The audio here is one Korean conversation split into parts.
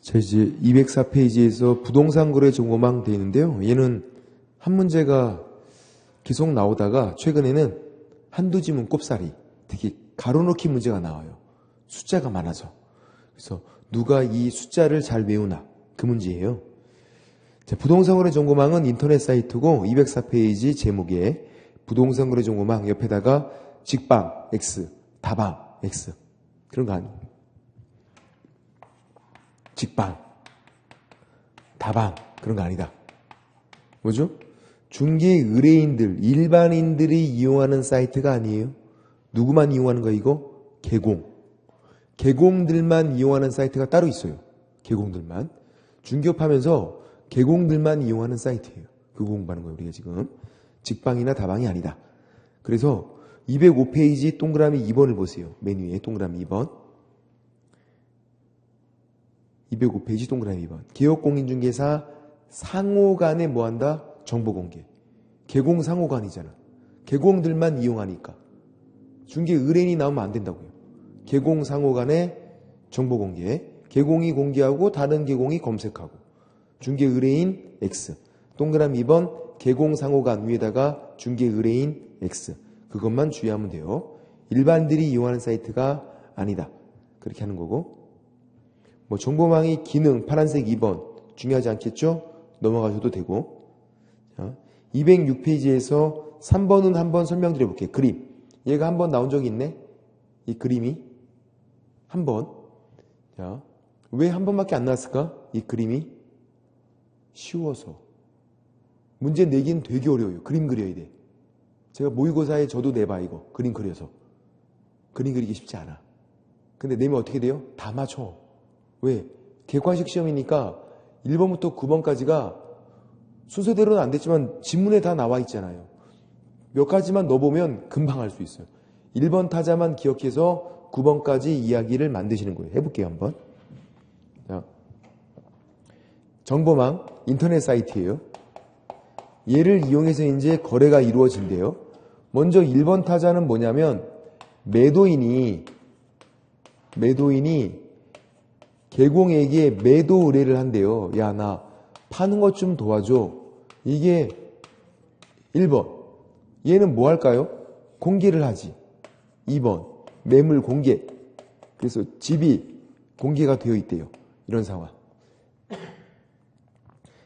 자, 이제 204페이지에서 부동산 거래 정보망 되어 있는데요. 얘는 한 문제가 계속 나오다가 최근에는 한두 지문 꼽사리, 특히 가로넣기 문제가 나와요. 숫자가 많아서. 그래서 누가 이 숫자를 잘 외우나, 그 문제예요. 자, 부동산 거래 정보망은 인터넷 사이트고 204페이지 제목에 부동산 거래 정보망 옆에다가 직방 X, 다방 X 그런 거 아니에요. 직방, 다방 그런 거 아니다. 뭐죠? 중개 의뢰인들, 일반인들이 이용하는 사이트가 아니에요. 누구만 이용하는 거 이거? 개공들만 이용하는 사이트가 따로 있어요. 개공들만. 중개업하면서 개공들만 이용하는 사이트예요. 그거 공부하는 거예요, 우리가 지금. 직방이나 다방이 아니다. 그래서 205페이지 동그라미 2번을 보세요. 맨 위에 동그라미 2번. 205페이지 동그라미 2번. 개업공인중개사 상호간에 뭐한다? 정보공개. 개공 상호간이잖아. 개공들만 이용하니까. 중개 의뢰인이 나오면 안 된다고요. 개공 상호간에 정보공개. 개공이 공개하고 다른 개공이 검색하고. 중개 의뢰인 X. 동그라미 2번 개공 상호간 위에다가 중개 의뢰인 X. 그것만 주의하면 돼요. 일반들이 이용하는 사이트가 아니다. 그렇게 하는 거고. 뭐 정보망의 기능 파란색 2번 중요하지 않겠죠? 넘어가셔도 되고. 자, 206페이지에서 3번은 한번 설명드려 볼게요. 그림. 얘가 한번 나온 적이 있네. 이 그림이 한 번. 자, 왜 한 번밖에 안 나왔을까? 이 그림이 쉬워서. 문제 내기는 되게 어려워요. 그림 그려야 돼. 제가 모의고사에 저도 내봐 이거. 그림 그려서. 그림 그리기 쉽지 않아. 근데 내면 어떻게 돼요? 다 맞춰. 왜? 객관식 시험이니까 1번부터 9번까지가 순서대로는 안 됐지만 지문에 다 나와 있잖아요. 몇 가지만 넣어보면 금방 할 수 있어요. 1번 타자만 기억해서 9번까지 이야기를 만드시는 거예요. 해볼게요, 한번. 자, 정보망, 인터넷 사이트예요. 얘를 이용해서 이제 거래가 이루어진대요. 먼저 1번 타자는 뭐냐면 매도인이 개공에게 매도 의뢰를 한대요. 야, 나 파는 것 좀 도와줘. 이게 1번. 얘는 뭐 할까요? 공개를 하지. 2번. 매물 공개. 그래서 집이 공개가 되어 있대요. 이런 상황.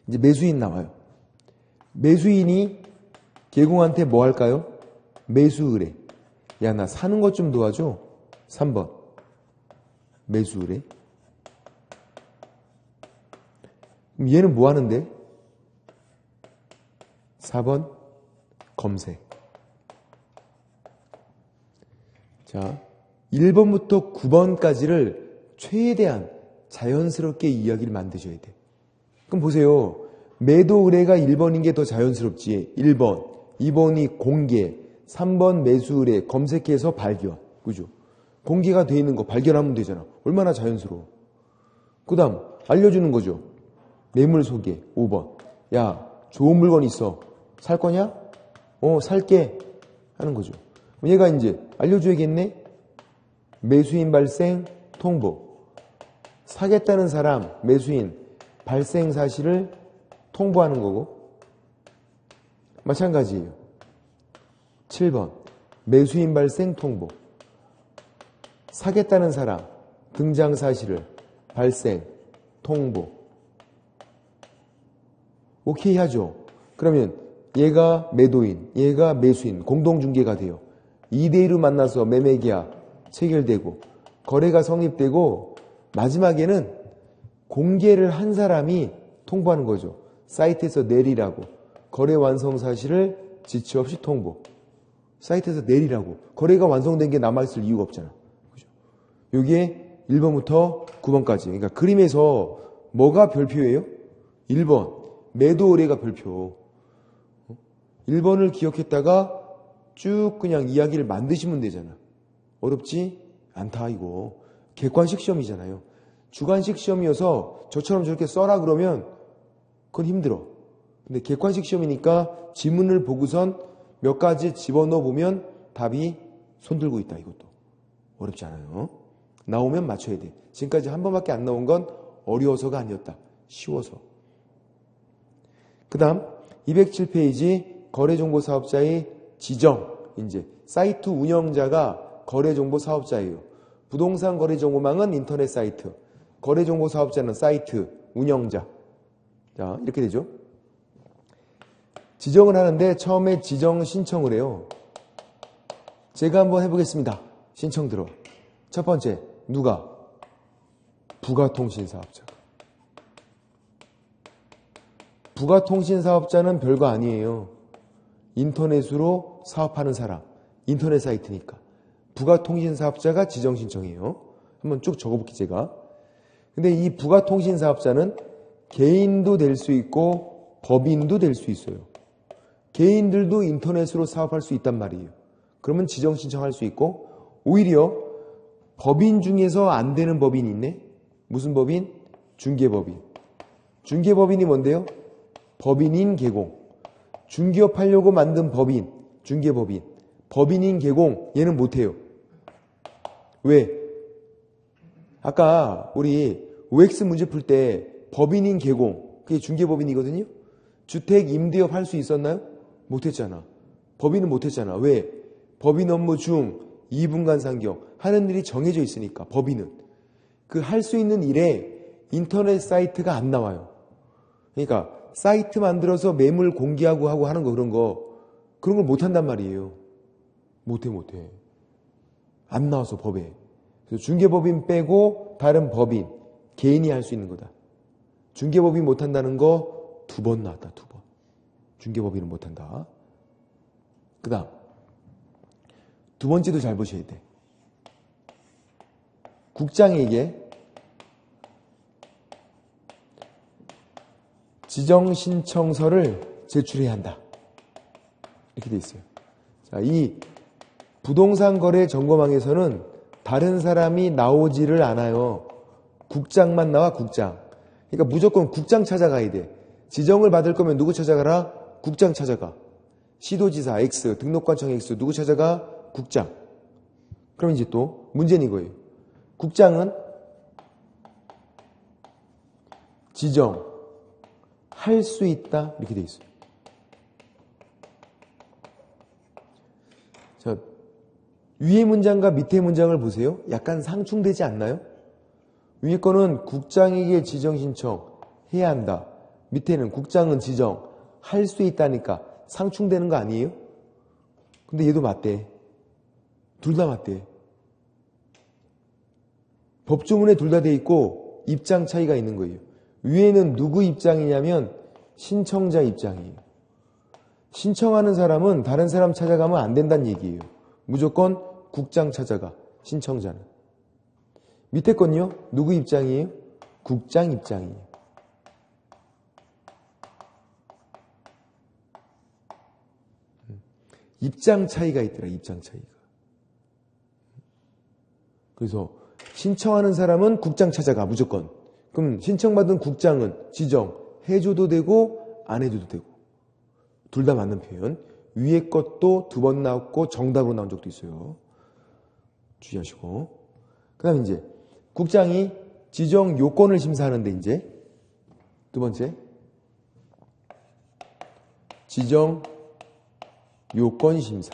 이제 매수인 나와요. 매수인이 개공한테 뭐 할까요? 매수 의뢰. 야, 나 사는 것 좀 도와줘. 3번. 매수 의뢰. 그럼 얘는 뭐 하는데? 4번. 검색. 자, 1번부터 9번까지를 최대한 자연스럽게 이야기를 만드셔야 돼. 그럼 보세요. 매도 의뢰가 1번인 게 더 자연스럽지. 1번, 2번이 공개, 3번 매수 의뢰, 검색해서 발견. 그죠? 공개가 돼 있는 거 발견하면 되잖아. 얼마나 자연스러워. 그 다음, 알려주는 거죠. 매물 소개, 5번. 야, 좋은 물건 있어. 살 거냐? 살게. 하는 거죠. 얘가 이제 알려줘야겠네? 매수인 발생, 통보. 사겠다는 사람, 매수인, 발생 사실을 통보하는 거고. 마찬가지예요. 7번. 매수인 발생, 통보. 사겠다는 사람, 등장 사실을 발생, 통보. 오케이 하죠. 그러면 얘가 매도인, 얘가 매수인, 공동중개가 돼요. 2대2로 만나서 매매계약 체결되고 거래가 성립되고 마지막에는 공개를 한 사람이 통보하는 거죠. 사이트에서 내리라고. 거래 완성 사실을 지체 없이 통보. 사이트에서 내리라고. 거래가 완성된 게 남아있을 이유가 없잖아. 그죠? 여기에 1번부터 9번까지. 그러니까 그림에서 뭐가 별표예요? 1번. 매도 의뢰가 별표. 1번을 기억했다가 쭉 그냥 이야기를 만드시면 되잖아. 어렵지 않다 이거. 객관식 시험이잖아요. 주관식 시험이어서 저처럼 저렇게 써라 그러면 그건 힘들어. 근데 객관식 시험이니까 지문을 보고선 몇 가지 집어넣어 보면 답이 손들고 있다 이것도. 어렵지 않아요. 나오면 맞춰야 돼. 지금까지 한 번밖에 안 나온 건 어려워서가 아니었다. 쉬워서. 그 다음 207페이지 거래정보사업자의 지정. 이제 사이트 운영자가 거래정보사업자예요. 부동산 거래정보망은 인터넷 사이트, 거래정보사업자는 사이트 운영자. 자, 이렇게 되죠. 지정을 하는데 처음에 지정 신청을 해요. 제가 한번 해보겠습니다. 신청 들어. 첫 번째, 누가? 부가통신사업자. 부가통신사업자는 별거 아니에요. 인터넷으로 사업하는 사람. 인터넷 사이트니까. 부가통신사업자가 지정 신청이에요. 한번 쭉 적어볼게요, 제가. 근데 이 부가통신사업자는 개인도 될 수 있고 법인도 될 수 있어요. 개인들도 인터넷으로 사업할 수 있단 말이에요. 그러면 지정 신청할 수 있고, 오히려 법인 중에서 안 되는 법인이 있네? 무슨 법인? 중개법인. 중개법인이 뭔데요? 법인인 개공. 중개업하려고 만든 법인, 중개법인. 법인인 개공, 얘는 못해요. 왜? 아까 우리 OX 문제 풀 때 법인인 개공, 그게 중개법인이거든요? 주택 임대업 할 수 있었나요? 못했잖아. 법인은 못했잖아. 왜? 법인 업무 중 2분간 상경 하는 일이 정해져 있으니까. 법인은 그 할 수 있는 일에 인터넷 사이트가 안 나와요. 그러니까 사이트 만들어서 매물 공개하고 하고 하는 거 그런 걸 못한단 말이에요. 못해. 안 나와서 법에. 그래서 중개법인 빼고 다른 법인, 개인이 할 수 있는 거다. 중개법인 못한다는 거 2번 나왔다. 2번. 중개법인은 못한다. 그 다음 두 번째도 잘 보셔야 돼. 국장에게 지정 신청서를 제출해야 한다. 이렇게 돼 있어요. 자, 이 부동산 거래 점검망에서는 다른 사람이 나오지를 않아요. 국장만 나와, 국장. 그러니까 무조건 국장 찾아가야 돼. 지정을 받을 거면 누구 찾아가라? 국장 찾아가. 시도지사 X, 등록관청 X, 누구 찾아가? 국장. 그럼 이제 또 문제는 이거예요. 국장은 지정 할 수 있다 이렇게 돼 있어요. 자, 위의 문장과 밑의 문장을 보세요. 약간 상충되지 않나요? 위에 거는 국장에게 지정 신청해야 한다. 밑에는 국장은 지정 할 수 있다니까 상충되는 거 아니에요? 근데 얘도 맞대. 둘 다 맞대. 법조문에 둘 다 돼 있고 입장 차이가 있는 거예요. 위에는 누구 입장이냐면 신청자 입장이에요. 신청하는 사람은 다른 사람 찾아가면 안 된다는 얘기예요. 무조건 국장 찾아가, 신청자는. 밑에 건요, 누구 입장이에요? 국장 입장이에요. 입장 차이가 있더라, 입장 차이가. 그래서 신청하는 사람은 국장 찾아가, 무조건. 그럼 신청받은 국장은 지정해줘도 되고 안 해줘도 되고. 둘 다 맞는 표현. 위에 것도 2번 나왔고 정답으로 나온 적도 있어요. 주의하시고. 그 다음에 이제 국장이 지정 요건을 심사하는데 이제 두 번째 지정 요건 심사.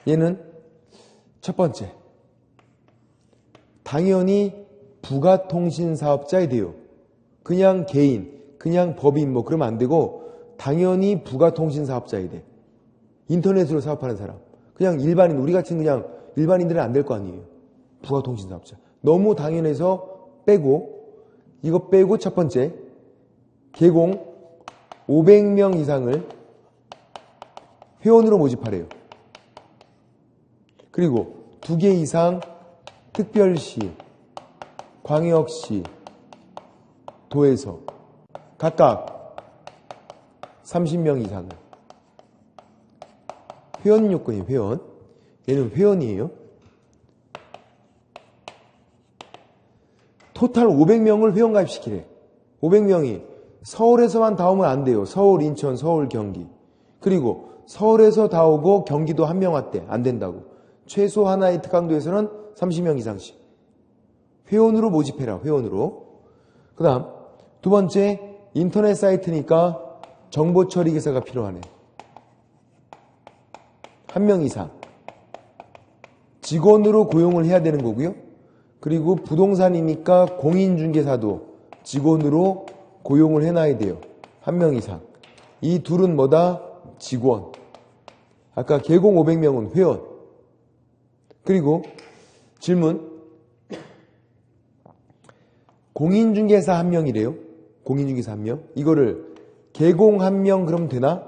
얘는 첫 번째 당연히 부가통신사업자에 돼요. 그냥 개인, 그냥 법인 뭐 그러면 안 되고 당연히 부가통신사업자에 돼. 인터넷으로 사업하는 사람. 그냥 일반인, 우리 같은 그냥 일반인들은 안 될 거 아니에요. 부가통신사업자. 너무 당연해서 빼고, 이거 빼고 첫 번째 개공 500명 이상을 회원으로 모집하래요. 그리고 2개 이상 특별시, 광역시, 도에서 각각 30명 이상을. 회원 요건이에요, 회원. 얘는 회원이에요. 토탈 500명을 회원 가입시키래. 500명이 서울에서만 다 오면 안 돼요. 서울, 인천, 서울, 경기. 그리고 서울에서 다 오고 경기도 한 명 왔대. 안 된다고. 최소 하나의 특강도에서는 30명 이상씩. 회원으로 모집해라. 회원으로. 그 다음 두 번째, 인터넷 사이트니까 정보 처리 기사가 필요하네. 1명 이상. 직원으로 고용을 해야 되는 거고요. 그리고 부동산이니까 공인중개사도 직원으로 고용을 해놔야 돼요. 1명 이상. 이 둘은 뭐다? 직원. 아까 계공 500명은 회원. 그리고 질문. 공인중개사 1명이래요. 공인중개사 1명. 이거를 계공 1명 그러면 되나?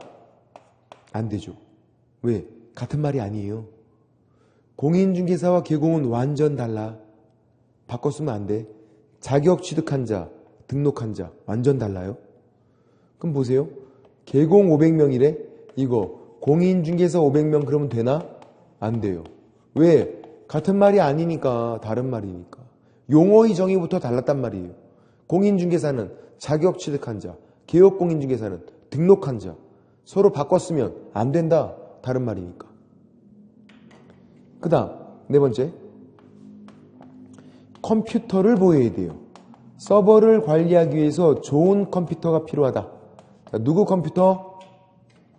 안 되죠. 왜? 같은 말이 아니에요. 공인중개사와 계공은 완전 달라. 바꿔 쓰면 안 돼. 자격 취득한 자, 등록한 자 완전 달라요. 그럼 보세요. 계공 500명이래. 이거 공인중개사 500명 그러면 되나? 안 돼요. 왜? 같은 말이 아니니까. 다른 말이니까. 용어의 정의부터 달랐단 말이에요. 공인중개사는 자격 취득한 자, 개업공인중개사는 등록한 자. 서로 바꿨으면 안 된다. 다른 말이니까. 그 다음 네 번째, 컴퓨터를 보여야 돼요. 서버를 관리하기 위해서 좋은 컴퓨터가 필요하다. 자, 누구 컴퓨터?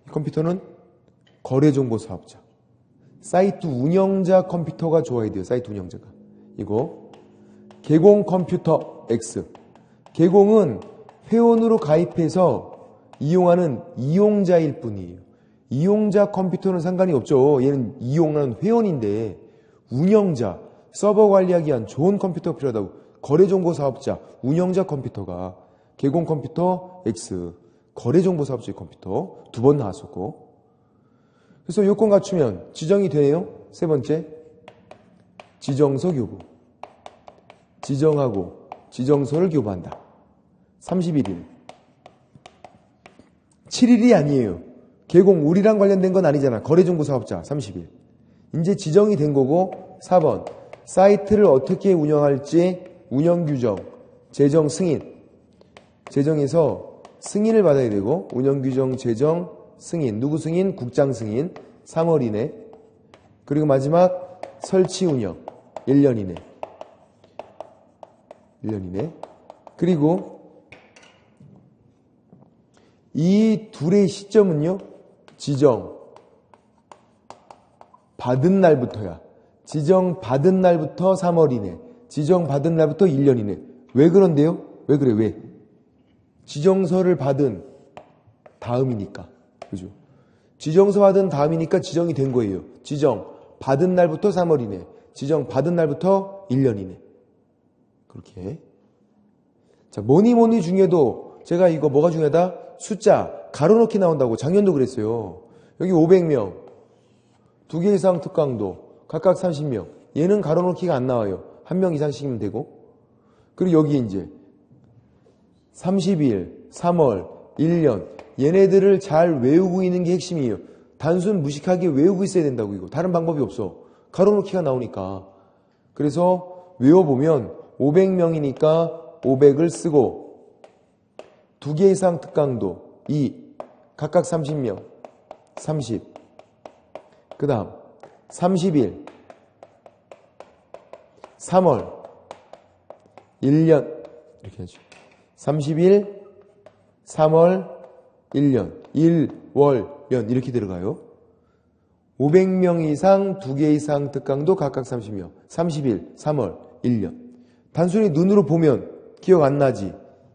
이 컴퓨터는 거래정보사업자, 사이트 운영자 컴퓨터가 좋아야 돼요. 사이트 운영자가. 이거 계공 컴퓨터 X. 계공은 회원으로 가입해서 이용하는 이용자일 뿐이에요. 이용자 컴퓨터는 상관이 없죠. 얘는 이용하는 회원인데, 운영자, 서버 관리하기 위한 좋은 컴퓨터가 필요하다고. 거래정보사업자, 운영자 컴퓨터가 계공 컴퓨터 X. 거래정보사업자의 컴퓨터 두 번 나왔었고. 그래서 요건 갖추면 지정이 돼요. 세 번째, 지정서 교부. 지정하고 지정서를 교부한다. 31일. 7일이 아니에요. 계공 우리랑 관련된 건 아니잖아. 거래정보사업자 30일. 이제 지정이 된 거고. 4번, 사이트를 어떻게 운영할지 운영규정, 제정 승인. 제정에서 승인을 받아야 되고, 운영규정 제정 승인. 누구 승인? 국장 승인. 3월 이내. 그리고 마지막 설치 운영 1년 이내. 1년 이내. 그리고 이 둘의 시점은요, 지정 받은 날부터야. 지정 받은 날부터 3월 이내. 지정 받은 날부터 1년 이내. 왜 그런데요? 왜 그래? 왜? 지정서를 받은 다음이니까. 그죠? 지정서 받은 다음이니까 지정이 된 거예요. 지정 받은 날부터 3월 이내. 지정 받은 날부터 1년 이내. 그렇게. 자, 뭐니 중에도 제가 이거 뭐가 중요하다? 숫자, 가로넣기 나온다고. 작년도 그랬어요. 여기 500명, 2개 이상 특강도, 각각 30명. 얘는 가로넣기가 안 나와요. 1명 이상씩이면 되고. 그리고 여기 이제 30일, 3월, 1년. 얘네들을 잘 외우고 있는 게 핵심이에요. 단순 무식하게 외우고 있어야 된다고. 이거 다른 방법이 없어. 가로넣기가 나오니까. 그래서 외워보면 500명이니까 500을 쓰고, 2개 이상 특강도 2, 각각 30명 30. 그 다음 30일, 3월, 1년. 이렇게 하죠. 30일, 3월, 1년. 1, 월, 년. 이렇게 들어가요. 500명 이상 2개 이상 특강도 각각 30명. 30일, 3월, 1년. 단순히 눈으로 보면 기억 안 나지.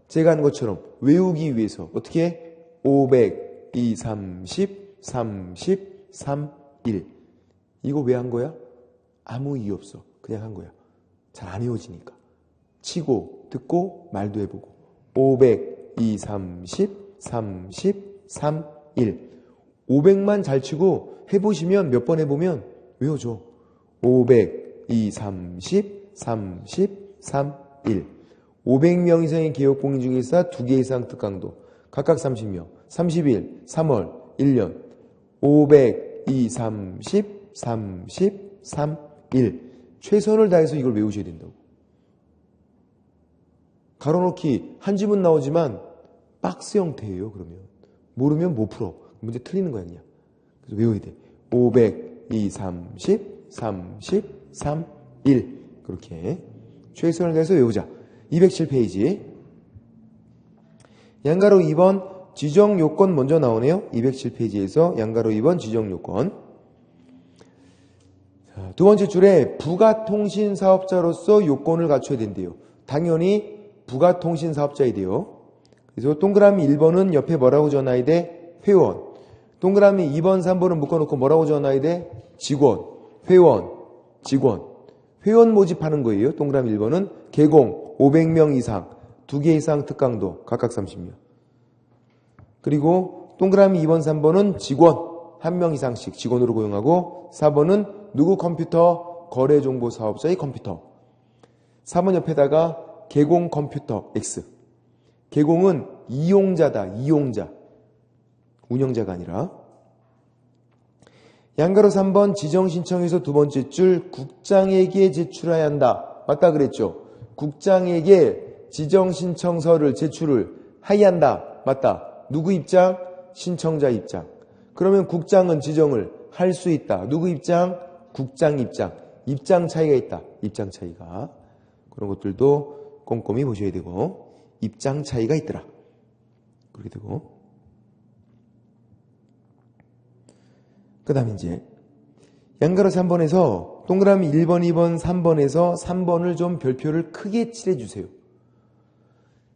제가 하는 것처럼 외우기 위해서 어떻게? 500, 2, 30, 30, 3, 1. 이거 왜 한 거야? 아무 이유 없어. 그냥 한 거야. 잘 안 외워지니까. 치고 듣고 말도 해보고. 500, 2, 30, 30, 3, 1. 500만 잘 치고 해보시면 몇 번 해보면 외워져. 500, 2, 30, 30, 3, 1. 500명 이상의 개업공인중개사 2개 이상 특강도 각각 30명. 30일, 3월, 1년. 500, 2, 30, 30, 3, 1. 최선을 다해서 이걸 외우셔야 된다고. 가로넣기 한 지문 나오지만 박스 형태예요. 그러면 모르면 못 풀어. 문제 틀리는 거야 그냥. 그래서 외워야 돼. 500, 2, 30, 30, 3, 1. 그렇게. 최선을 다해서 외우자. 207페이지. 양가로 2번 지정 요건 먼저 나오네요. 207페이지에서 양가로 2번 지정 요건. 자, 두 번째 줄에 부가통신 사업자로서 요건을 갖춰야 된대요. 당연히 부가통신 사업자야 돼요. 그래서 동그라미 1번은 옆에 뭐라고 적어놔야 돼? 회원. 동그라미 2번, 3번은 묶어놓고 뭐라고 적어놔야 돼? 직원, 회원, 직원. 회원 모집하는 거예요. 동그라미 1번은 개공 500명 이상, 2개 이상 특강도 각각 30명. 그리고 동그라미 2번, 3번은 직원 1명 이상씩 직원으로 고용하고 4번은 누구 컴퓨터? 거래정보사업자의 컴퓨터. 4번 옆에다가 개공 컴퓨터 X. 개공은 이용자다. 이용자. 운영자가 아니라. 양가로 3번 지정신청에서 두 번째 줄 국장에게 제출해야 한다. 맞다 그랬죠? 국장에게 지정신청서를 제출을 해야 한다. 맞다. 누구 입장? 신청자 입장. 그러면 국장은 지정을 할 수 있다. 누구 입장? 국장 입장. 입장 차이가 있다. 입장 차이가. 그런 것들도 꼼꼼히 보셔야 되고 입장 차이가 있더라. 그렇게 되고 그 다음에 이제 양가로 3번에서 동그라미 1번, 2번, 3번에서 3번을 좀 별표를 크게 칠해주세요.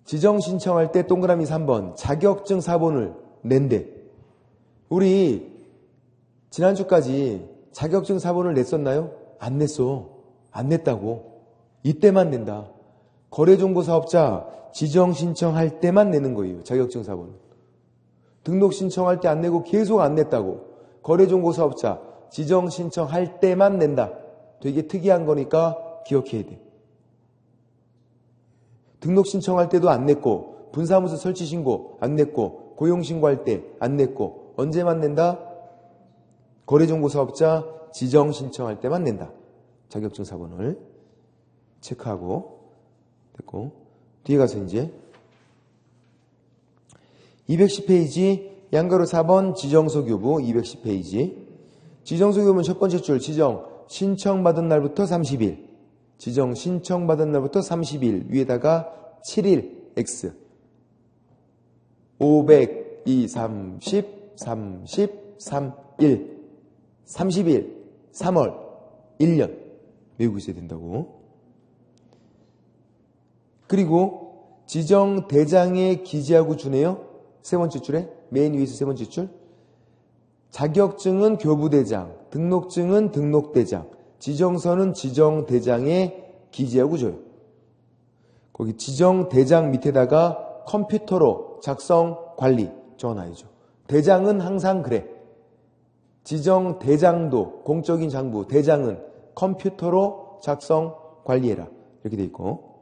지정 신청할 때 동그라미 3번 자격증 4번을 낸대. 우리 지난주까지 자격증 4번을 냈었나요? 안 냈어. 안 냈다고. 이때만 낸다. 거래정보사업자 지정 신청할 때만 내는 거예요. 자격증 4번은. 등록 신청할 때 안 내고 계속 안 냈다고. 거래정보사업자 지정 신청할 때만 낸다. 되게 특이한 거니까 기억해야 돼. 등록 신청할 때도 안 냈고 분사무소 설치 신고 안 냈고 고용 신고할 때 안 냈고 언제만 낸다? 거래정보사업자 지정 신청할 때만 낸다. 자격증 4번을 체크하고 됐고 뒤에 가서 이제 210페이지 양가로 4번 지정서 교부 210페이지 지정서 교부는 첫 번째 줄 지정 신청받은 날부터 30일 지정 신청받은 날부터 30일 위에다가 7일 X 500, 2, 30, 30, 3, 1 30일 3월 1년 외우고 있어야 된다고. 그리고 지정 대장에 기재하고 주네요. 세 번째 줄에 맨 위에서 세 번째 줄 자격증은 교부대장, 등록증은 등록대장, 지정서는 지정대장에 기재하고 줘요. 거기 지정대장 밑에다가 컴퓨터로 작성 관리 적어놔야죠. 대장은 항상 그래. 지정대장도 공적인 장부, 대장은 컴퓨터로 작성 관리해라. 이렇게 돼 있고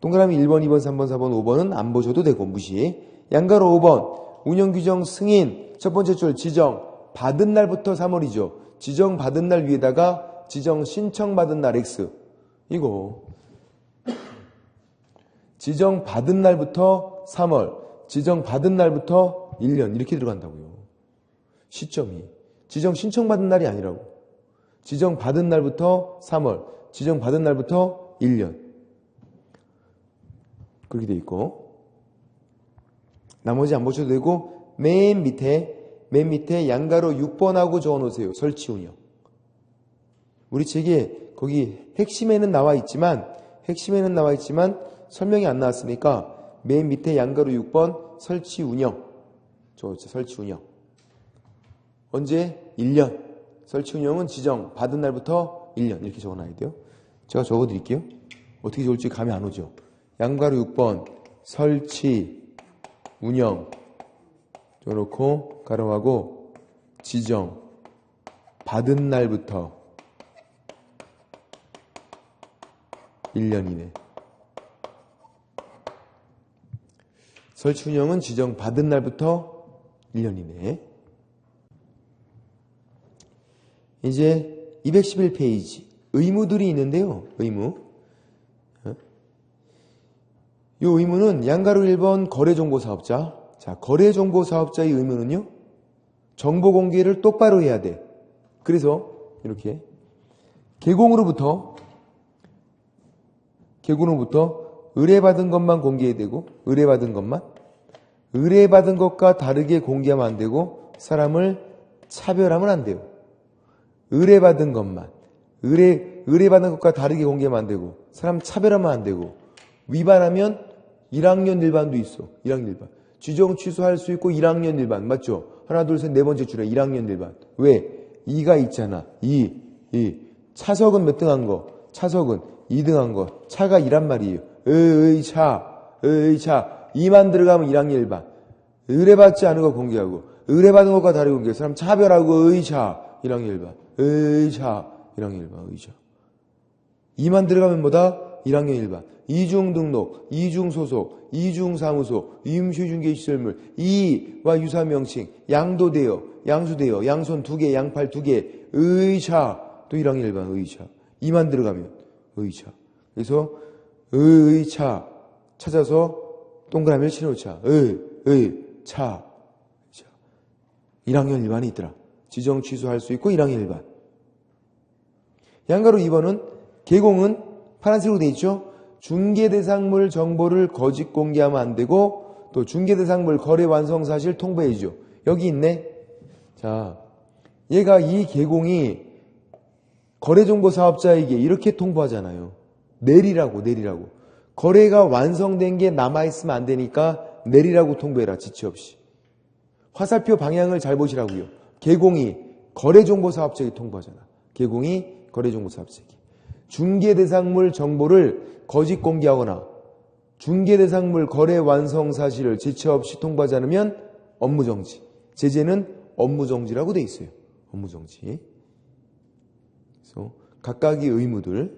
동그라미 1번, 2번, 3번, 4번, 5번은 안 보셔도 되고 무시. 양가로 5번 운영규정 승인 첫 번째 줄 지정 받은 날부터 3월이죠. 지정 받은 날 위에다가 지정 신청 받은 날 X 이거 지정 받은 날부터 3월 지정 받은 날부터 1년 이렇게 들어간다고요. 시점이 지정 신청 받은 날이 아니라고. 지정 받은 날부터 3월 지정 받은 날부터 1년 그렇게 돼 있고 나머지 안 보셔도 되고 맨 밑에 양가로 6번하고 적어놓으세요. 설치 운영. 우리 책에 거기 핵심에는 나와 있지만 설명이 안 나왔으니까 맨 밑에 양가로 6번 설치 운영 적어주세요. 설치 운영. 언제? 1년. 설치 운영은 지정 받은 날부터 1년 이렇게 적어놔야 돼요. 제가 적어드릴게요. 어떻게 적을지 감이 안 오죠. 양가로 6번 설치 운영 적어놓고 가로하고 지정 받은 날부터 1년 이내. 설치 운영은 지정 받은 날부터 1년 이내. 이제 211페이지 의무들이 있는데요. 의무. 이 의무는 양가로 1번 거래정보사업자. 자, 거래정보사업자의 의무는요. 정보 공개를 똑바로 해야 돼. 그래서 이렇게 개공으로부터 개고는부터 의뢰받은 것만 공개해야 되고 의뢰받은 것만 의뢰받은 것과 다르게 공개하면 안 되고 사람을 차별하면 안 돼요. 의뢰받은 것만 의뢰받은 것과 다르게 공개하면 안 되고 사람 차별하면 안 되고 위반하면 1학년 일반도 있어. 1학년 일반. 지정 취소할 수 있고 1학년 일반. 맞죠? 하나 둘 셋 네 번째 줄에 1학년 일반. 왜? 2가 있잖아. 2. 차석은 몇 등 한 거? 차석은 2등 한 거. 차가 2란 말이에요. 차. 2만 들어가면 1학년 일반. 의뢰받지 않은 거 공개하고 의뢰받은 것과 다르게 공개. 사람 차별하고 차. 1학년 일반. 차. 1학년 일반. 2만 들어가면 뭐다? 1학년 일반. 이중 등록, 이중 소속, 이중 사무소, 임시중개 시설물, 이와 유사 명칭, 양도되어, 양수되어, 양손 2개, 양팔 2개, 의차, 또 1학년 일반 의차. 2만 들어가면 의차. 그래서 의차 찾아서 동그라미를 치놓자. 차. 1학년 일반이 있더라. 지정 취소할 수 있고 1학년 일반. 양가로 2번은 개공은 파란색으로 되어 있죠. 중개대상물 정보를 거짓 공개하면 안 되고 또 중개대상물 거래 완성 사실 통보해야죠. 여기 있네. 자, 얘가 이 개공이 거래정보 사업자에게 이렇게 통보하잖아요. 내리라고. 거래가 완성된 게 남아있으면 안 되니까 내리라고 통보해라. 지체 없이. 화살표 방향을 잘 보시라고요. 개공이 거래정보 사업자에게 통보하잖아. 개공이 거래정보 사업자에게. 중개대상물 정보를 거짓 공개하거나 중개대상물 거래 완성 사실을 지체 없이 통보하지 않으면 업무정지. 제재는 업무정지라고 돼 있어요. 업무정지. 그래서 각각의 의무들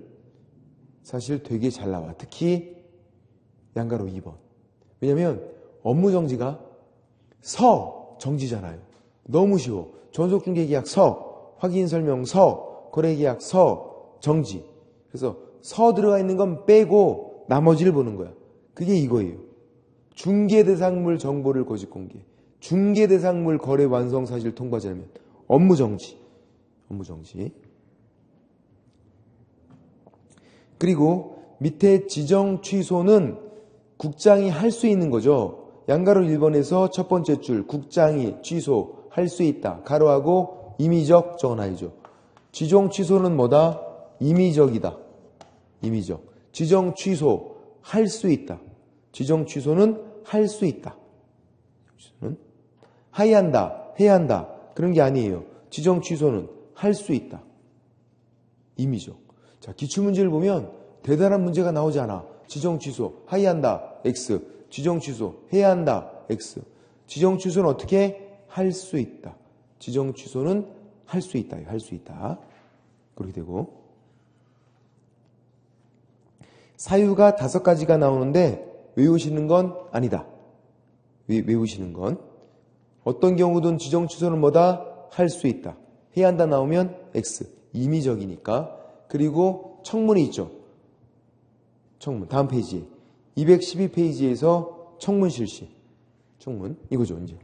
사실 되게 잘 나와. 특히 양가로 2번. 왜냐면 업무정지가 정지잖아요. 너무 쉬워. 전속중개계약서, 확인설명서, 거래계약서, 정지. 그래서 들어가 있는 건 빼고 나머지를 보는 거야. 그게 이거예요. 중개대상물 정보를 거짓 공개. 중개대상물 거래 완성 사실 통보하지 않으면 업무정지. 그리고 밑에 지정 취소는 국장이 할 수 있는 거죠. 양가로 1번에서 첫 번째 줄 국장이 취소할 수 있다. 가로하고 임의적 적어놔야죠. 지정 취소는 뭐다? 임의적이다. 임의적. 지정 취소 할 수 있다. 지정 취소는 할 수 있다. 하이한다, 해야 한다. 그런 게 아니에요. 지정 취소는 할 수 있다. 임의적. 자, 기출문제를 보면 대단한 문제가 나오지 않아. 지정 취소, 하이한다, X. 지정 취소, 해야 한다, X. 지정 취소는 어떻게? 할 수 있다. 지정 취소는 할 수 있다. 할 수 있다. 그렇게 되고. 사유가 5가지가 나오는데 외우시는 건 아니다. 외우시는 건. 어떤 경우든 지정 취소는 뭐다? 할 수 있다. 해야 한다 나오면 X. 임의적이니까. 그리고 청문이 있죠. 청문. 다음 페이지. 212페이지에서 청문 실시. 청문. 이거죠, 이제.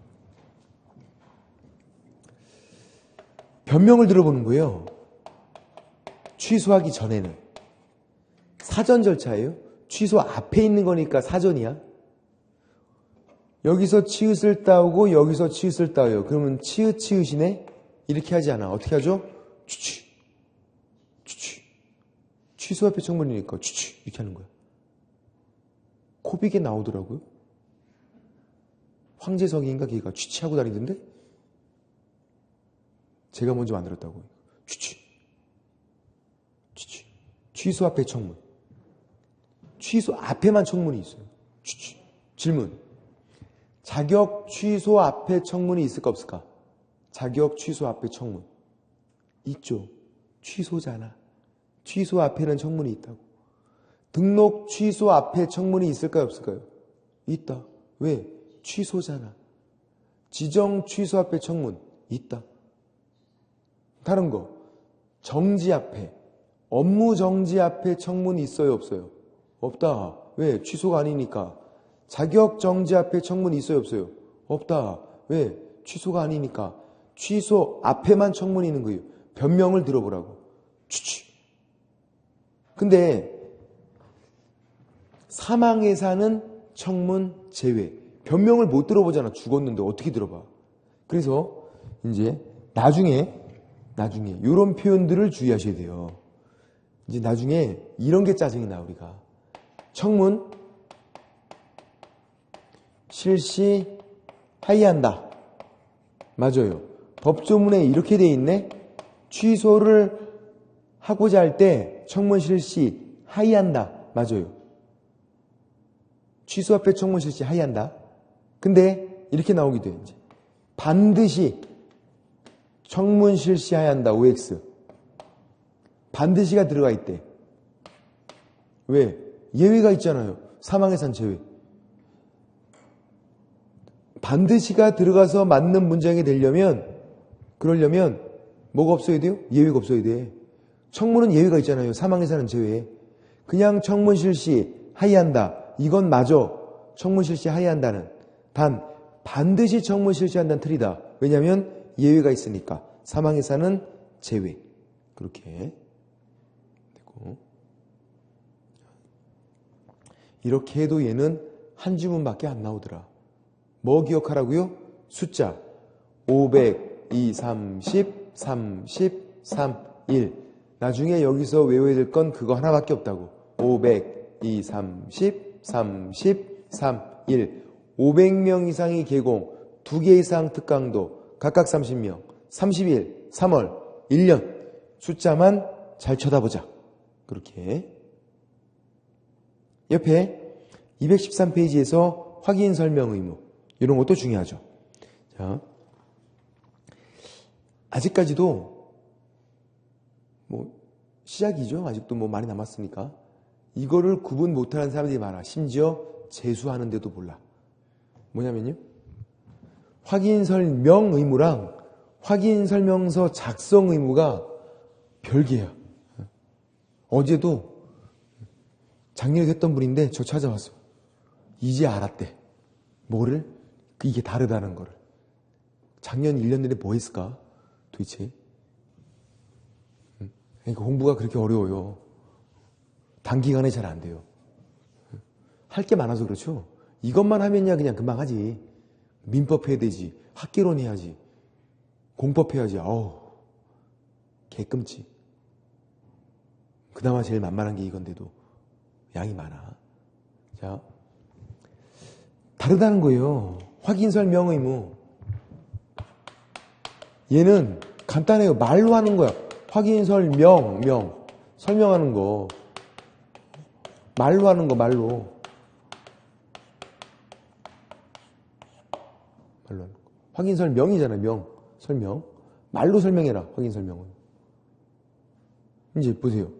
변명을 들어보는 거예요. 취소하기 전에는. 사전 절차예요. 취소 앞에 있는 거니까 사전이야. 여기서 치읓을 따오고 여기서 치읓을 따요. 그러면 치읓이네? 이렇게 하지 않아. 어떻게 하죠? 취취. 취소 앞에 청문이니까 취취 이렇게 하는 거야. 코빅에 나오더라고요. 황재석인가 걔가 취취하고 다니던데? 제가 먼저 만들었다고. 취취. 취소 앞에 청문. 취소 앞에만 청문이 있어요. 질문. 자격 취소 앞에 청문이 있을까 없을까? 자격 취소 앞에 청문. 있죠. 취소잖아. 취소 앞에는 청문이 있다고. 등록 취소 앞에 청문이 있을까요 없을까요? 있다. 왜? 취소잖아. 지정 취소 앞에 청문. 있다. 다른 거. 정지 앞에. 업무 정지 앞에 청문이 있어요 없어요? 없다. 왜? 취소가 아니니까. 자격 정지 앞에 청문이 있어요 없어요? 없다. 왜? 취소가 아니니까. 취소 앞에만 청문이 있는 거예요. 변명을 들어보라고. 근데 사망해사는 청문 제외. 변명을 못 들어보잖아. 죽었는데 어떻게 들어봐. 그래서 이제 나중에 이런 표현들을 주의하셔야 돼요. 이제 나중에 이런 게 짜증이 나 우리가. 청문 실시하여한다. 맞아요. 법조문에 이렇게 돼 있네. 취소를 하고자 할 때 청문 실시하여한다. 맞아요. 취소 앞에 청문 실시하여한다. 근데 이렇게 나오기도 해요. 이제. 반드시 청문 실시해야 한다. OX. 반드시가 들어가 있대. 왜? 예외가 있잖아요. 사망해산 제외. 반드시가 들어가서 맞는 문장이 되려면 그러려면 뭐가 없어야 돼요? 예외가 없어야 돼. 청문은 예외가 있잖아요. 사망해산은 제외. 그냥 청문 실시해야 한다. 이건 맞아. 청문 실시해야 한다는. 단 반드시 청문 실시한다는 틀이다. 왜냐하면 예외가 있으니까. 사망해사는 제외. 그렇게 되고 이렇게 해도 얘는 한 지문밖에 안 나오더라. 뭐 기억하라고요? 숫자 500, 2, 30, 33, 1. 나중에 여기서 외워야 될 건 그거 하나밖에 없다고. 500, 2, 30, 33, 1. 500명 이상이 개공, 2개 이상 특강도, 각각 30명, 30일, 3월, 1년. 숫자만 잘 쳐다보자. 그렇게. 옆에 213페이지에서 확인 설명 의무. 이런 것도 중요하죠. 자, 아직까지도 시작이죠. 아직도 많이 남았으니까. 이거를 구분 못하는 사람들이 많아. 심지어 재수하는데도 몰라. 뭐냐면요. 확인 설명 의무랑 확인 설명서 작성 의무가 별개야. 어제도 작년에 했던 분인데 저 찾아왔어. 이제 알았대. 뭐를? 이게 다르다는 거를. 작년 1년 내내 뭐 했을까? 도대체. 그러니까 공부가 그렇게 어려워요. 단기간에 잘 안 돼요. 할 게 많아서 그렇죠. 이것만 하면야 그냥 금방 하지. 민법 해야 되지. 학개론 해야지. 공법 해야지. 아우 개끔치. 그나마 제일 만만한 게 이건데도 양이 많아. 자, 다르다는 거예요. 확인 설명 의무. 얘는 간단해요. 말로 하는 거야. 확인 설명 설명하는 거. 말로 하는 거. 말로 하는 거. 확인 설명이잖아요. 설명. 말로 설명해라. 확인 설명은. 이제 보세요.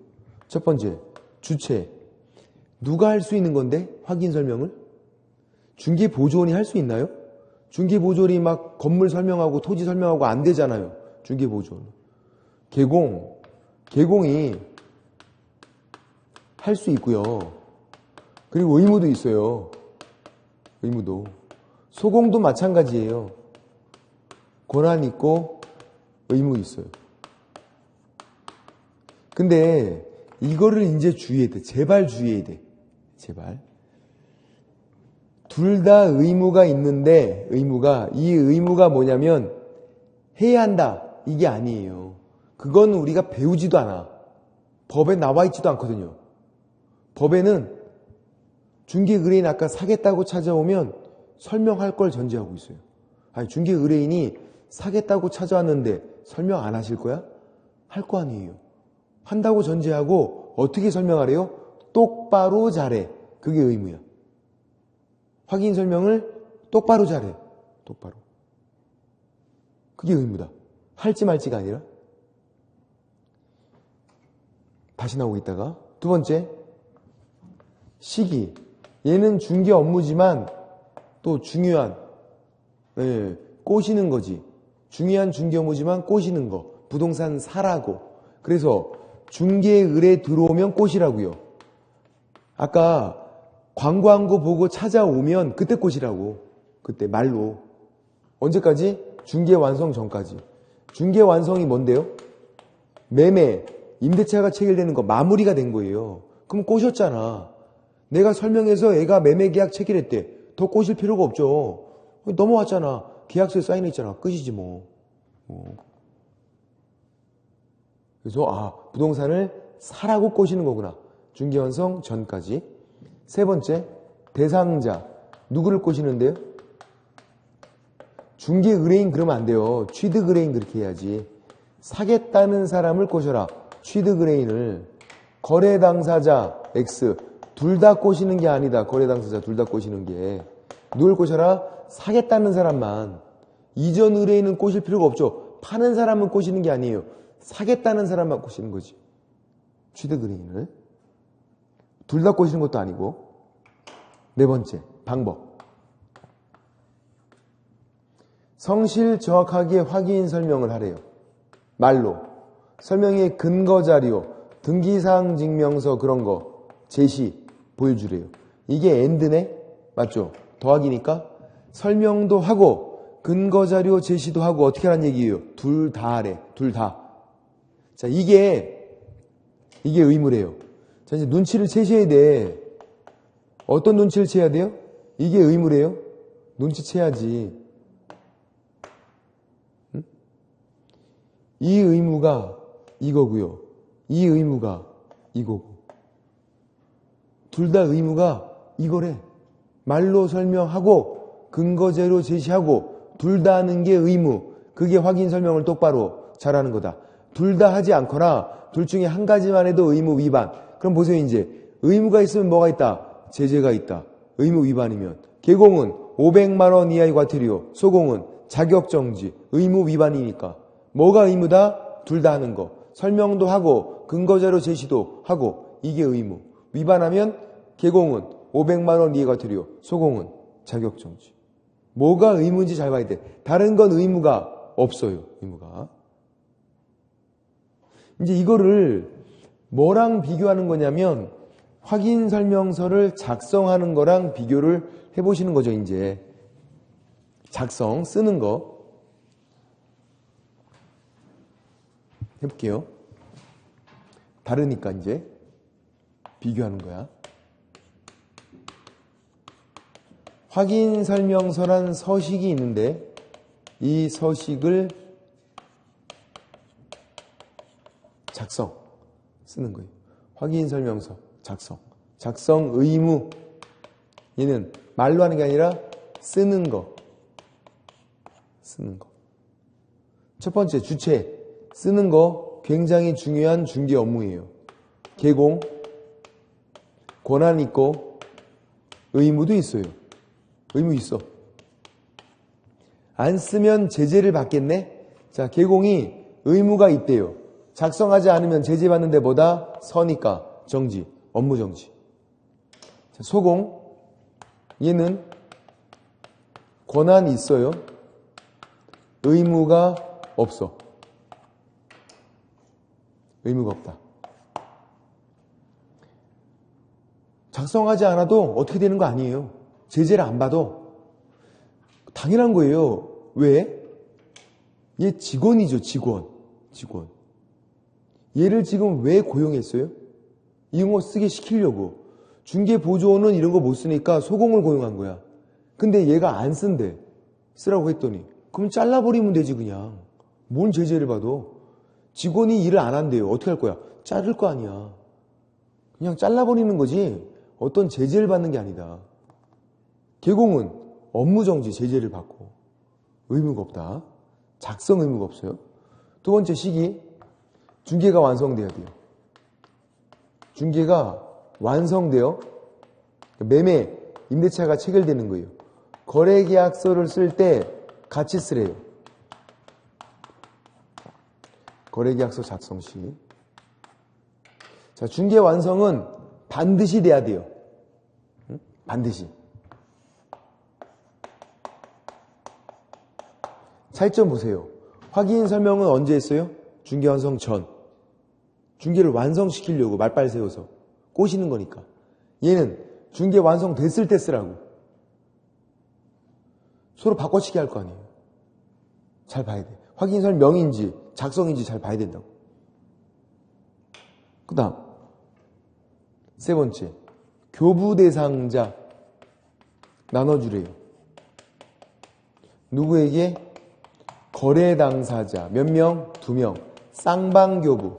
첫 번째, 주체. 누가 할 수 있는 건데 확인 설명을? 중개보조원이 할 수 있나요? 중개보조원이 막 건물 설명하고 토지 설명하고 안 되잖아요. 중개보조원. 개공이 할 수 있고요. 그리고 의무도 있어요. 의무도. 소공도 마찬가지예요. 권한 있고 의무 있어요. 근데 이거를 이제 주의해야 돼. 제발 주의해야 돼. 제발. 둘 다 의무가 있는데 이 의무가 뭐냐면 해야 한다. 이게 아니에요. 그건 우리가 배우지도 않아. 법에 나와 있지도 않거든요. 법에는 중개 의뢰인 아까 사겠다고 찾아오면 설명할 걸 전제하고 있어요. 아니 중개 의뢰인이 사겠다고 찾아왔는데 설명 안 하실 거야? 할 거 아니에요. 한다고 전제하고 어떻게 설명하래요? 똑바로 잘해. 그게 의무야. 확인 설명을 똑바로 잘해. 똑바로. 그게 의무다. 할지 말지가 아니라. 다시 나오고 있다가 두 번째, 시기. 얘는 중개 업무지만 또 중요한, 꼬시는 거지. 중요한 중개 업무지만 꼬시는 거. 부동산 사라고. 그래서 중개 의뢰 들어오면 꼬시라고요. 아까 광고한 거 보고 찾아오면 그때 꼬시라고. 그때 말로. 언제까지? 중개 완성 전까지. 중개 완성이 뭔데요? 매매, 임대차가 체결되는 거 마무리가 된 거예요. 그럼 꼬셨잖아. 내가 설명해서 애가 매매계약 체결했대. 더 꼬실 필요가 없죠. 넘어왔잖아. 계약서에 사인했잖아. 끝이지 뭐. 그래서 부동산을 사라고 꼬시는 거구나. 중개완성 전까지. 세 번째, 대상자. 누구를 꼬시는데요? 중개 의뢰인 그러면 안 돼요. 취득 의뢰인 그렇게 해야지. 사겠다는 사람을 꼬셔라. 취득 의뢰인을. 거래 당사자 X. 둘 다 꼬시는 게 아니다. 거래 당사자 둘 다 꼬시는 게. 누굴 꼬셔라? 사겠다는 사람만. 이전 의뢰인은 꼬실 필요가 없죠. 파는 사람은 꼬시는 게 아니에요. 사겠다는 사람만 꼬시는 거지. 취득 의뢰인을. 둘 다 꼬시는 것도 아니고. 네 번째, 방법. 성실 정확하게 확인 설명을 하래요. 말로. 설명의 근거 자료, 등기사항 증명서 그런 거 제시 보여주래요. 이게 AND네? 맞죠? 더하기니까 설명도 하고 근거 자료 제시도 하고 어떻게 하라는 얘기예요? 둘 다 하래. 둘 다. 자, 이게 의무래요. 자, 이제 눈치를 채셔야 돼. 어떤 눈치를 채야 돼요? 이게 의무래요. 눈치채야지. 응? 이 의무가 이거고요. 이 의무가 이거고. 둘 다 의무가 이거래. 말로 설명하고 근거제로 제시하고 둘 다 하는 게 의무. 그게 확인 설명을 똑바로 잘하는 거다. 둘 다 하지 않거나 둘 중에 한 가지만 해도 의무 위반. 그럼 보세요. 이제 의무가 있으면 뭐가 있다? 제재가 있다. 의무 위반이면. 개공은 500만 원 이하의 과태료, 소공은 자격정지. 의무 위반이니까. 뭐가 의무다? 둘 다 하는 거. 설명도 하고 근거자료 제시도 하고. 이게 의무. 위반하면 개공은 500만 원 이하의 과태료, 소공은 자격정지. 뭐가 의무인지 잘 봐야 돼. 다른 건 의무가 없어요. 의무가. 이제 이거를 뭐랑 비교하는 거냐면 확인 설명서를 작성하는 거랑 비교를 해보시는 거죠. 이제 작성, 쓰는 거 해볼게요. 다르니까 이제 비교하는 거야. 확인 설명서란 서식이 있는데 이 서식을 작성, 쓰는 거예요. 확인 설명서, 작성 의무. 얘는 말로 하는 게 아니라 쓰는 거. 첫 번째, 주체. 쓰는 거 굉장히 중요한 중개 업무예요. 개공, 권한 있고 의무도 있어요. 의무 있어. 안 쓰면 제재를 받겠네? 자, 개공이 의무가 있대요. 작성하지 않으면 제재받는 데보다 서니까 정지, 업무 정지. 자, 소공, 얘는 권한이 있어요. 의무가 없어. 의무가 없다. 작성하지 않아도 어떻게 되는 거 아니에요. 제재를 안 받아. 당연한 거예요. 왜? 얘 직원이죠. 직원. 얘를 지금 왜 고용했어요? 이런 거 쓰게 시키려고. 중개보조원은 이런 거 못 쓰니까 소공을 고용한 거야. 근데 얘가 안 쓴대. 쓰라고 했더니. 그럼 잘라버리면 되지 그냥. 뭔 제재를 받아. 직원이 일을 안 한대요. 어떻게 할 거야? 자를 거 아니야. 그냥 잘라버리는 거지. 어떤 제재를 받는 게 아니다. 개공은 업무정지 제재를 받고 의무가 없다. 작성 의무가 없어요. 두 번째 시기, 중개가 완성돼야 돼요. 중개가 완성되어 매매, 임대차가 체결되는 거예요. 거래계약서를 쓸 때 같이 쓰래요. 거래계약서 작성 시. 자, 중개 완성은 반드시 돼야 돼요. 응? 반드시. 차이점 보세요. 확인 설명은 언제 했어요? 중개 완성 전. 중개를 완성시키려고 말빨 세워서 꼬시는 거니까. 얘는 중개 완성됐을 때 쓰라고. 서로 바꿔치기 할 거 아니에요. 잘 봐야 돼. 확인 설명인지 작성인지 잘 봐야 된다고. 그 다음 세 번째, 교부 대상자 나눠주래요. 누구에게? 거래 당사자. 몇 명? 2명. 쌍방교부.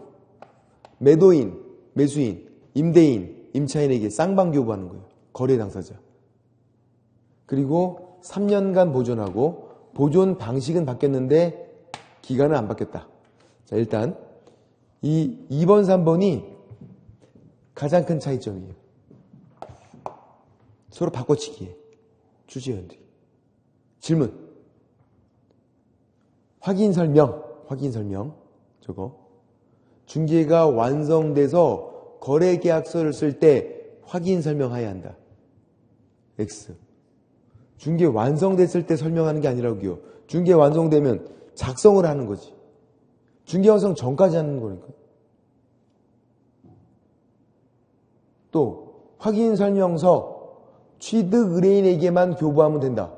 매도인, 매수인, 임대인, 임차인에게 쌍방교부하는 거예요. 거래 당사자. 그리고 3년간 보존하고 보존 방식은 바뀌었는데 기간은 안 바뀌었다. 자, 일단 이 2번, 3번이 가장 큰 차이점이에요. 서로 바꿔치기에 주제연들이. 질문. 확인 설명 저거. 중개가 완성돼서 거래계약서를 쓸 때 확인 설명해야 한다. X. 중개 완성됐을 때 설명하는 게 아니라고요. 중개 완성되면 작성을 하는 거지. 중개 완성 전까지 하는 거니까. 또 확인 설명서 취득 의뢰인에게만 교부하면 된다.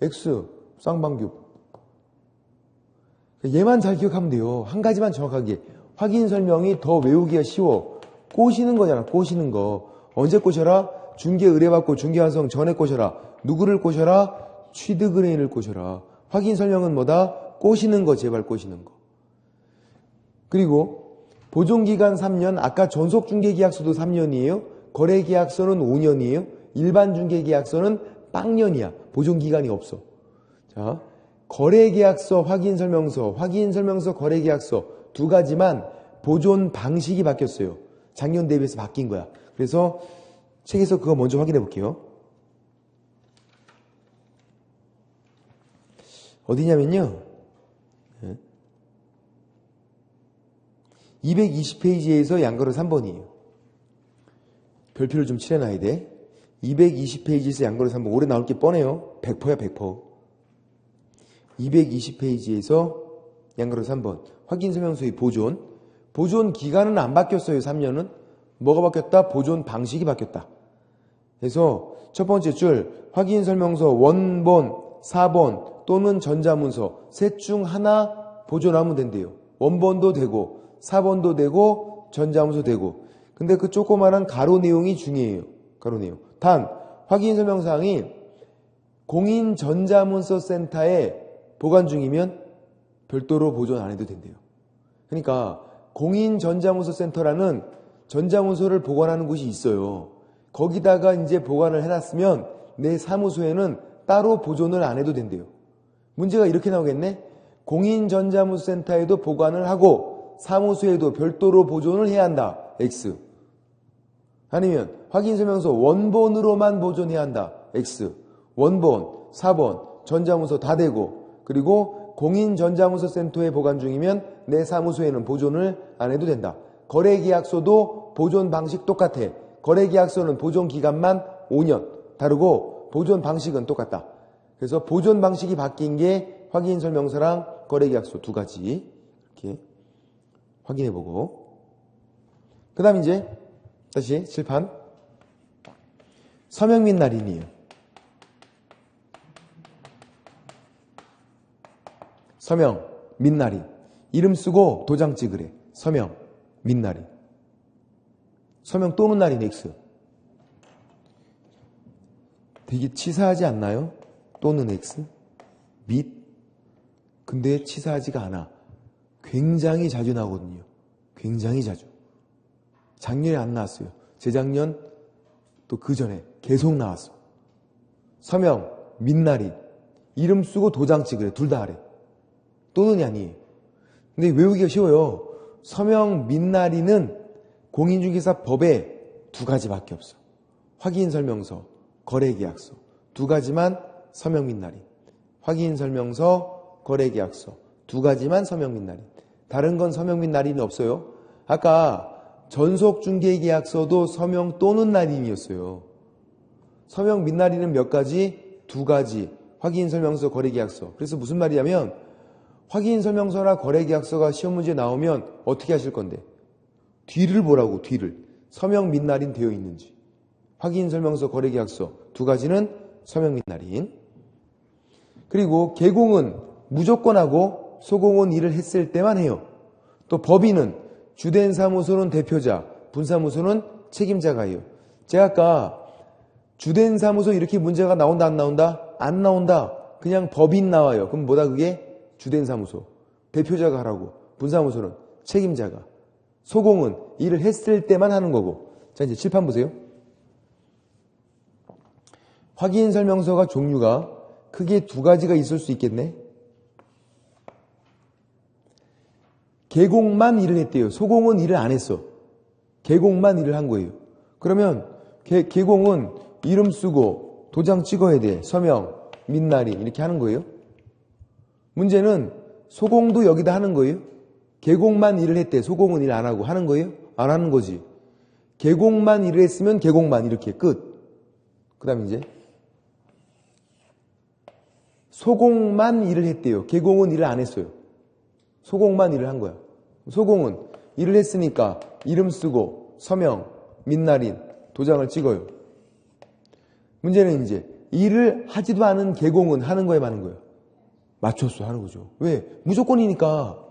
X. 쌍방교부. 얘만 잘 기억하면 돼요. 한 가지만 정확하게. 확인 설명이 더 외우기가 쉬워. 꼬시는 거잖아. 꼬시는 거. 언제 꼬셔라? 중개 의뢰받고 중개 완성 전에 꼬셔라. 누구를 꼬셔라? 취득 의뢰인을 꼬셔라. 확인 설명은 뭐다? 꼬시는 거. 제발 꼬시는 거. 그리고 보존기간 3년. 아까 전속중개계약서도 3년이에요. 거래계약서는 5년이에요. 일반 중개계약서는 빵년이야. 보존기간이 없어. 자, 거래계약서, 확인설명서, 확인설명서, 거래계약서 두 가지만 보존 방식이 바뀌었어요. 작년 대비해서 바뀐 거야. 그래서 책에서 그거 먼저 확인해 볼게요. 어디냐면요. 220페이지에서 양거로 3번이에요. 별표를 좀 칠해놔야 돼. 220페이지에서 양거로 3번. 올해 나올 게 뻔해요. 100%야 100%. 220페이지에서 양거로 3번. 확인설명서의 보존. 보존 기간은 안 바뀌었어요. 3년은. 뭐가 바뀌었다? 보존 방식이 바뀌었다. 그래서 첫 번째 줄 확인설명서 원본, 4번 또는 전자문서 셋 중 하나 보존하면 된대요. 원본도 되고 4번도 되고 전자문서 되고. 근데 그 조그마한 가로 내용이 중요해요. 가로 내용. 단 확인설명사항이 공인전자문서센터에 보관 중이면 별도로 보존 안 해도 된대요. 그러니까 공인전자문서센터라는 전자문서를 보관하는 곳이 있어요. 거기다가 이제 보관을 해놨으면 내 사무소에는 따로 보존을 안 해도 된대요. 문제가 이렇게 나오겠네. 공인전자문서센터에도 보관을 하고 사무소에도 별도로 보존을 해야 한다. X. 아니면 확인설명서 원본으로만 보존해야 한다. X. 원본, 4번, 전자문서 다 되고 그리고 공인전자문서센터에 보관 중이면 내 사무소에는 보존을 안 해도 된다. 거래계약서도 보존 방식 똑같아. 거래계약서는 보존 기간만 5년 다르고 보존 방식은 똑같다. 그래서 보존 방식이 바뀐 게 확인설명서랑 거래계약서 두 가지 이렇게 확인해보고 그 다음 이제 다시 칠판 서명 및 날인이에요. 서명 및 날인. 이름 쓰고 도장 찍으래. 서명 및 날인. 서명 또는 날인 X. 되게 치사하지 않나요? 또는 X? 및? 근데 치사하지가 않아. 굉장히 자주 나오거든요. 굉장히 자주. 작년에 안 나왔어요. 재작년 또 그 전에 계속 나왔어. 서명 및 날인. 이름 쓰고 도장 찍으래. 둘 다 하래. 또는이 아니에요. 근데 외우기가 쉬워요. 서명 및 날인은 공인중개사법에 두 가지밖에 없어. 확인설명서, 거래계약서. 두 가지만 서명 및 날인. 확인설명서, 거래계약서. 두 가지만 서명 및 날인. 다른 건 서명 및 날인이 없어요. 아까 전속중개계약서도 서명 또는 날인이었어요. 서명 및 날인은 몇 가지? 두 가지. 확인설명서, 거래계약서. 그래서 무슨 말이냐면 확인설명서나 거래계약서가 시험 문제 나오면 어떻게 하실 건데? 뒤를 보라고, 뒤를. 서명 및 날인 되어 있는지. 확인설명서, 거래계약서 두 가지는 서명 및 날인. 그리고 개공은 무조건 하고 소공은 일을 했을 때만 해요. 또 법인은 주된 사무소는 대표자, 분사무소는 책임자가 해요. 제가 아까 주된 사무소 이렇게 문제가 나온다 안 나온다? 안 나온다. 그냥 법인 나와요. 그럼 뭐다 그게? 주된 사무소. 대표자가 하라고. 분사무소는 책임자가. 소공은 일을 했을 때만 하는 거고. 자, 이제 칠판 보세요. 확인 설명서가 종류가 크게 두 가지가 있을 수 있겠네. 개공만 일을 했대요. 소공은 일을 안 했어. 개공만 일을 한 거예요. 그러면 개공은 이름 쓰고 도장 찍어야 돼. 서명, 민날인 이렇게 하는 거예요. 문제는 소공도 여기다 하는 거예요. 개공만 일을 했대. 소공은 일 안 하고 하는 거예요? 안 하는 거지. 개공만 일을 했으면 개공만 이렇게 끝. 그 다음에 이제 소공만 일을 했대요. 개공은 일을 안 했어요. 소공만 일을 한 거야. 소공은 일을 했으니까 이름 쓰고 서명, 민날인, 도장을 찍어요. 문제는 이제 일을 하지도 않은 개공은 하는 거에 마는 거예요. 맞췄어 하는 거죠. 왜? 무조건이니까.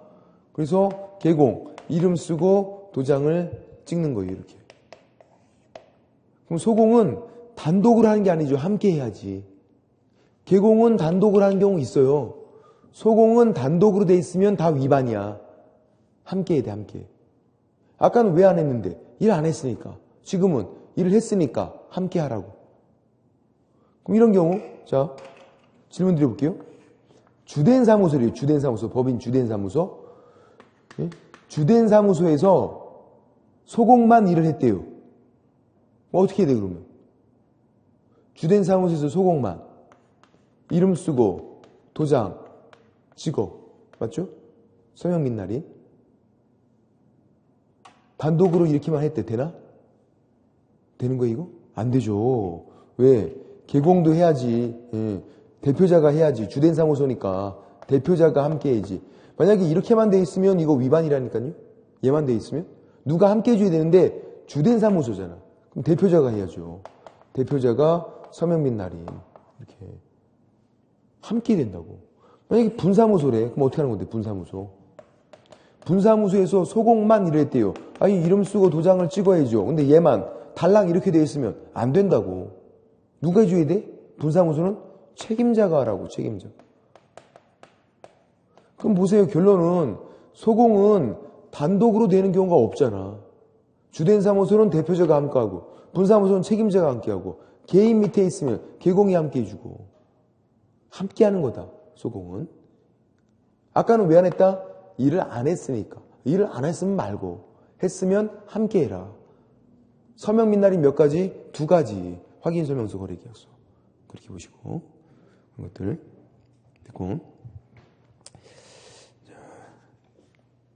그래서 개공, 이름 쓰고 도장을 찍는 거예요. 이렇게. 그럼 소공은 단독으로 하는 게 아니죠. 함께 해야지. 개공은 단독으로 하는 경우 있어요. 소공은 단독으로 돼 있으면 다 위반이야. 함께 해야 돼. 함께. 아까는 왜 안 했는데? 일 안 했으니까. 지금은 일을 했으니까 함께 하라고. 그럼 이런 경우 자 질문 드려볼게요. 주된 사무소래요. 주된 사무소. 법인 주된 사무소. 주된 사무소에서 소공만 일을 했대요. 어떻게 해야 돼 그러면? 주된 사무소에서 소공만 이름 쓰고 도장 찍어. 맞죠? 서명 민날인. 단독으로 이렇게만 했대. 되나? 되는 거야 이거? 안 되죠. 왜? 개공도 해야지. 예. 대표자가 해야지. 주된 사무소니까 대표자가 함께 해야지. 만약에 이렇게만 돼 있으면 이거 위반이라니까요. 얘만 돼 있으면. 누가 함께 해줘야 되는데 주된 사무소잖아. 그럼 대표자가 해야죠. 대표자가 서명 민날인. 이렇게. 함께 된다고. 만약에 분사무소래. 그럼 어떻게 하는 건데 분사무소. 분사무소에서 소공만 일했대요. 아니 이름 쓰고 도장을 찍어야죠. 근데 얘만 달랑 이렇게 돼 있으면 안 된다고. 누가 해줘야 돼? 분사무소는 책임자가 하라고. 책임자. 그럼 보세요. 결론은 소공은 단독으로 되는 경우가 없잖아. 주된 사무소는 대표자가 함께하고 분사무소는 책임자가 함께하고 개인 밑에 있으면 개공이 함께 해주고 함께하는 거다. 소공은. 아까는 왜 안 했다? 일을 안 했으니까. 일을 안 했으면 말고 했으면 함께 해라. 서명 민날인 몇 가지? 두 가지. 확인 설명서 거래 계약서. 그렇게 보시고 그런 것들 됐고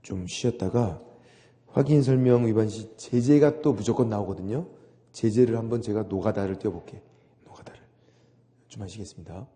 좀 쉬었다가 확인 설명 위반 시 제재가 또 무조건 나오거든요. 제재를 한번 제가 노가다를 띄워볼게. 노가다를 좀 하시겠습니다.